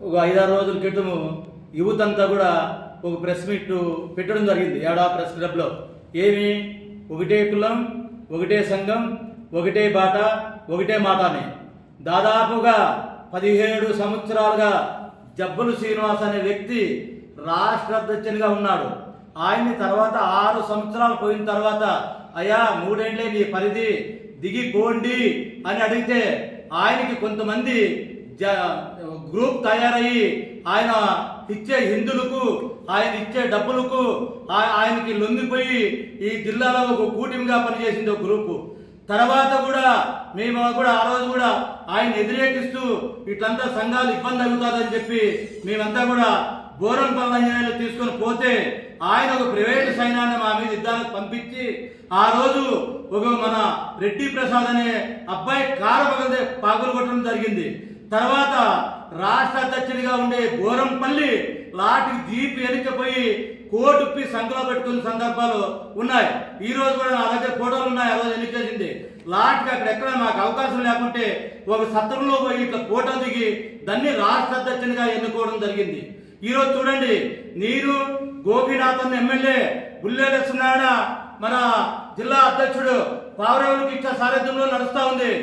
ఒక 5-6 రోజుల క్రితము యువత అంతా కూడా ఒక ప్రెస్ మీట్ పెట్టడం జరిగింది. ఏడా ప్రెస్ క్లబ్లో ఏమి ఒకటే కులం, ఒకటే సంఘం, ఒకటే బాట, ఒకటే మాట అని. దాదాపుగా 17 సంవత్సరాలుగా జబ్బులు శ్రీనివాస్ అనే వ్యక్తి రాష్ట్ర అధ్యక్షునిగా ఉన్నాడు. ఆయన్ని తర్వాత 6 సంవత్సరాలు పోయిన తర్వాత అయ్యా 3 ఏళ్లే నీ పరిధి దిగిపోండి అని అడిగితే ఆయనకి కొంతమంది గ్రూప్ తయారయ్యి ఆయన ఇచ్చే హిందువులకు, ఆయన ఇచ్చే డబ్బులకు ఆయనకి లొంగిపోయి ఈ జిల్లాలో ఒక కూటమిగా పనిచేసింది ఒక గ్రూపు. తర్వాత కూడా మేము కూడా ఆ రోజు కూడా ఆయన వ్యతిరేకిస్తూ ఇట్లంతా సంఘాలు ఇబ్బంది అవుతుందని చెప్పి మేమంతా కూడా బోరంపల్లి తీసుకొని పోతే ఆయన ఒక ప్రైవేట్ సైన్యాన్ని మా మీద యుద్ధానికి పంపించి ఆ రోజు ఒక మన రెడ్డి ప్రసాద్ అనే అబ్బాయి కారు పాకులు కొట్టడం జరిగింది. తర్వాత రాష్ట్ర అధ్యక్షుడిగా ఉండే బోరంపల్లి లాటికి జీపు వెనక్కిపోయి కోటుప్పి సంఖ్యలో పెట్టుకున్న సందర్భాలు ఉన్నాయి. ఈ రోజు కూడా నా దగ్గర ఫోటోలు ఉన్నాయి. ఆ రోజు ఎన్నికేసింది లాట్కి అక్కడెక్కడ మాకు అవకాశం లేకుంటే ఒక సత్రంలో పోయి ఇట్లా ఫోటో దిగి దాన్ని రాష్ట్ర అధ్యక్షునిగా ఎన్నుకోవడం జరిగింది. ఈరోజు చూడండి, నీరు గోపీనాథన్ ఎమ్మెల్యే బుల్లేలక్ష్మణ మన జిల్లా అధ్యక్షుడు పావురేవులకి ఇచ్చే సారథ్యంలో నడుస్తూ ఉంది.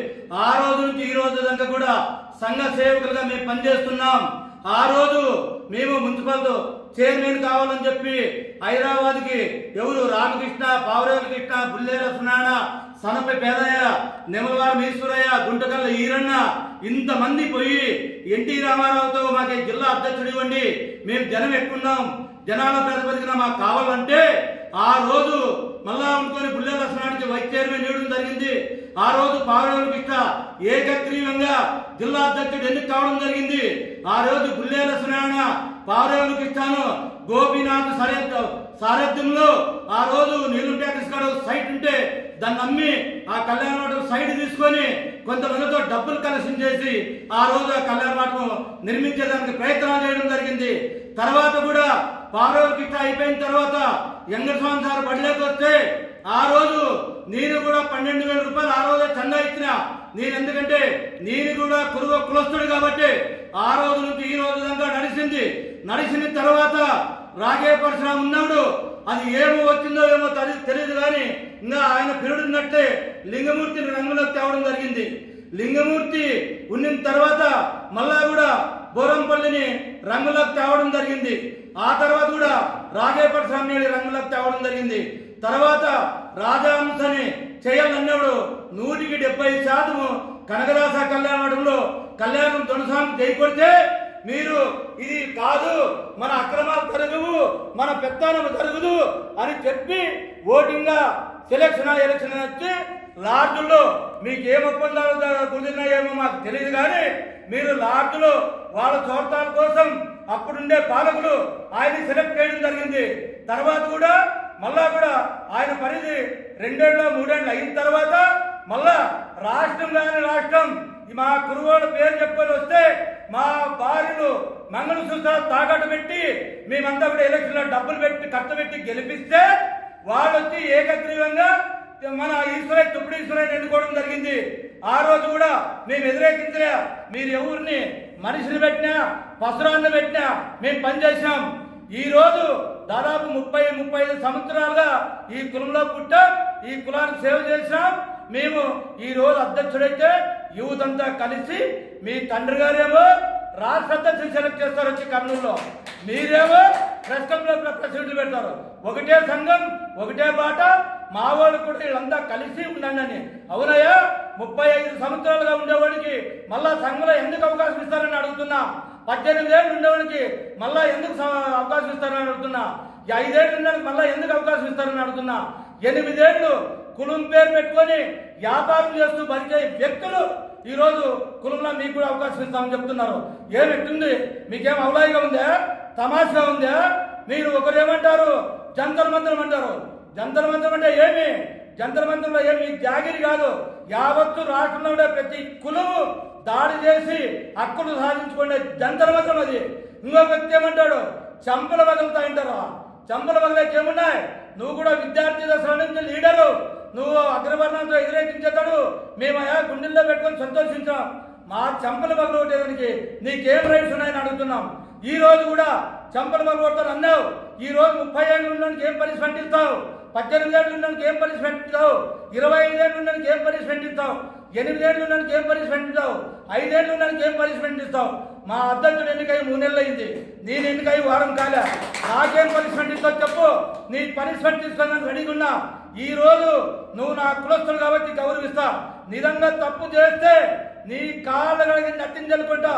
ఆ రోజు నుంచి ఈ రోజు దాకా కూడా సంఘ సేవకులుగా మేము పనిచేస్తున్నాం. ఆ రోజు మేము మున్సిపల్ చైర్మన్ కావాలని చెప్పి హైదరాబాద్కి ఎవరు రామకృష్ణ, పావురేవుల కృష్ణ, బుల్లేలక్ష్మణ, సనపై పేదయ్య, నెమలవారం ఈశ్వరయ్య, గుంటకల్ల ఈరన్న ఇంతమంది పోయి ఎన్టీ రామారావుతో మాకు జిల్లా అధ్యక్షుడు ఇవ్వండి, మేము జనం ఎక్కున్నాం, జనాల ప్రాతిపదికన మాకు కావాలంటే ఆ రోజు మళ్ళా అనుకొని బుల్లేలక్ష్మణానికి వైస్ చైర్మన్ ఇవ్వడం జరిగింది. ఆ రోజు పావురేవుల కృష్ణ ఏకగ్రీవంగా జిల్లా అధ్యక్షుడు ఎన్నిక కావడం జరిగింది. ఆ రోజు బుల్లేలక్ష్మణ, పావురేవుల కృష్ణను గోపీనాథ్ సారథ్యంలో ఆ రోజు నీలుంటేకడ సైట్ ఉంటే దాన్ని అమ్మి ఆ కళ్యాణ మండపం సైట్ తీసుకొని కొంతమందితో డబ్బులు కలెక్షన్ చేసి ఆ రోజు ఆ కళ్యాణ మండపం నిర్మించేదానికి ప్రయత్నాలు చేయడం జరిగింది. తర్వాత కూడా పావురేవుల కృష్ణ అయిపోయిన తర్వాత వెంకటస్వామి సార్ బడిలోకి వస్తే ఆ రోజు నేను కూడా 12,000 రూపాయలు ఆ రోజు చందా ఇచ్చిన. నేను ఎందుకంటే నేను కూడా కులస్తుడు కాబట్టి ఆ రోజు నుంచి ఈ రోజు దాకా నడిచిన తర్వాత రాగే పరశురాము ఉన్నాడు. అది ఏమో వచ్చిందో ఏమో తెలియదు కానీ ఇంకా ఆయన పిరుడున్నట్టే లింగమూర్తిని రంగులోకి తేవడం జరిగింది. లింగమూర్తి ఉన్న తర్వాత మళ్ళా కూడా బోరంపల్లిని రంగులోకి తేవడం జరిగింది. ఆ తర్వాత కూడా రాగే పరశురాముని రంగులోకి తేవడం జరిగింది. తర్వాత రాజహంసని చేయాలన్నాడు. 170% కనకదాస కళ్యాణంలో కళ్యాణం దొనసామి చేయకొడితే మీరు ఇది కాదు, మన అక్రమాలు జరగవు, మన పెత్తనం జరగదు అని చెప్పి ఓటింగ్ ఎలక్షన్ వచ్చి లాడ్జుల్లో మీకు ఏం ఒప్పందాలు కుదిరినాయేమో మాకు తెలియదు కానీ మీరు లాడ్జులో వాళ్ళ చోటాల కోసం అప్పుడుండే పాలకులు ఆయన సెలెక్ట్ చేయడం జరిగింది. తర్వాత కూడా మళ్ళా కూడా ఆయన పరిధి 2 ఏళ్ళు 3 ఏళ్ళు అయిన తర్వాత మళ్ళా రాష్ట్రం కాని రాష్ట్రం మా కురుగోళ్ళ పేరు చెప్పుకొని వస్తే మా భార్యలు మంగళసూత్రాలు తాకట్టు పెట్టి మేమంతా కూడా ఎలక్షన్లో డబ్బులు పెట్టి ఖర్చు పెట్టి గెలిపిస్తే వాళ్ళు వచ్చి ఏకగ్రీవంగా మన తుప్పుడు ఈశ్వరయ్య ఎన్నుకోవడం జరిగింది. ఆ రోజు కూడా మేము వ్యతిరేకించలే. మీరు ఎవరిని మనిషిని పెట్టినా పసురాన్ని పెట్టినా మేము పనిచేసాం. ఈ రోజు దాదాపు 30-35 సంవత్సరాలుగా ఈ కులంలో పుట్టాం, ఈ కులానికి సేవ చేసాం. మేము ఈ రోజు అధ్యక్షుడైతే యూత్ అంతా కలిసి మీ తండ్రి గారేమో రాష్ట్ర అధ్యక్షుడు సెలెక్ట్ చేస్తారు వచ్చి కర్నూలులో, మీరేమో ప్రెస్ క్లబ్లో ప్రెసిడెంట్లు పెడతారు. ఒకటే సంఘం ఒకటే బాట, మా వాళ్ళు కూడా వీళ్ళంతా కలిసి ఉండండి అని. అవునయ్యా, 35 సంవత్సరాలుగా ఉండేవాడికి మళ్ళా సంఘంలో ఎందుకు అవకాశం ఇస్తారని అడుగుతున్నా. 18 ఏళ్ళు ఉండేవాడికి మళ్ళా ఎందుకు అవకాశం ఇస్తారని అడుగుతున్నా. 5 ఏళ్ళు ఉండడానికి మళ్ళా ఎందుకు అవకాశం ఇస్తారని అడుగుతున్నా. 8 ఏళ్ళు కులం పేరు పెట్టుకొని వ్యాపారం చేస్తూ బతికే వ్యక్తులు ఈ రోజు కులంలో మీకు కూడా అవకాశం ఇస్తామని చెప్తున్నారు. ఏమిట్టుంది? మీకేం అవలాయిగా ఉందా? తమాషగా ఉందా? మీరు ఒకరేమంటారు జంతర్ మంత్రం అంటారు. జంతర్ మంత్రం అంటే ఏమి? జంతర్ మంత్రంలో ఏమి జాగిరి కాదు. యావత్తు రాష్ట్రంలో ఉండే ప్రతి కులము దాడి చేసి హక్కులు సాధించుకునే జంతర్ మంత్రం అది. ఇంకో వ్యక్తి ఏమంటాడు చంపలు పగులుతాయంటారు. చంపలు పగలేకి ఏమున్నాయి? నువ్వు కూడా విద్యార్థి దశ నుంచి లీడరు, నువ్వు అగ్రవర్ణంతో వ్యతిరేకించేతాడు. మేమయా గుండెల్లో పెట్టుకొని సంతోషించాం. మా చంపలు పగలగొట్టేదానికి నీకేం రైట్స్ ఉన్నాయని అడుగుతున్నాం. ఈ రోజు కూడా చంపలు పగలగొడతారు అన్నావు. ఈ రోజు 30 ఏళ్ళు ఉన్నోనికి ఏం పనిష్మెంట్ ఇస్తావు? 18 ఏళ్ళు ఉన్నోనికి ఏం పనిష్మెంట్ ఇస్తావు? 25 ఏళ్ళు ఉన్నోనికి ఏం పనిష్మెంట్ ఇస్తావు? 8 ఏళ్ళు ఉన్నోనికి ఏం పనిష్మెంట్ ఇస్తావు? 5 ఏళ్ళు ఉన్నోనికి ఏం పనిష్మెంట్ ఇస్తావు? మా అధ్యక్షుడు ఎన్నికై 3 నెలలు అయింది, నేను ఎన్నికై వారం కాలే. నాకేం పనిష్మెంట్ ఇస్తావు చెప్పు. నీ పనిష్మెంట్ తీసుకొని రెడీగా ఉన్నా. ఈ రోజు నువ్వు నా కులస్తుడు కాబట్టి గౌరవిస్తా. నిజంగా తప్పు చేస్తే నీ కాళ్ళ కలిగి నట్టించలుకుంటా.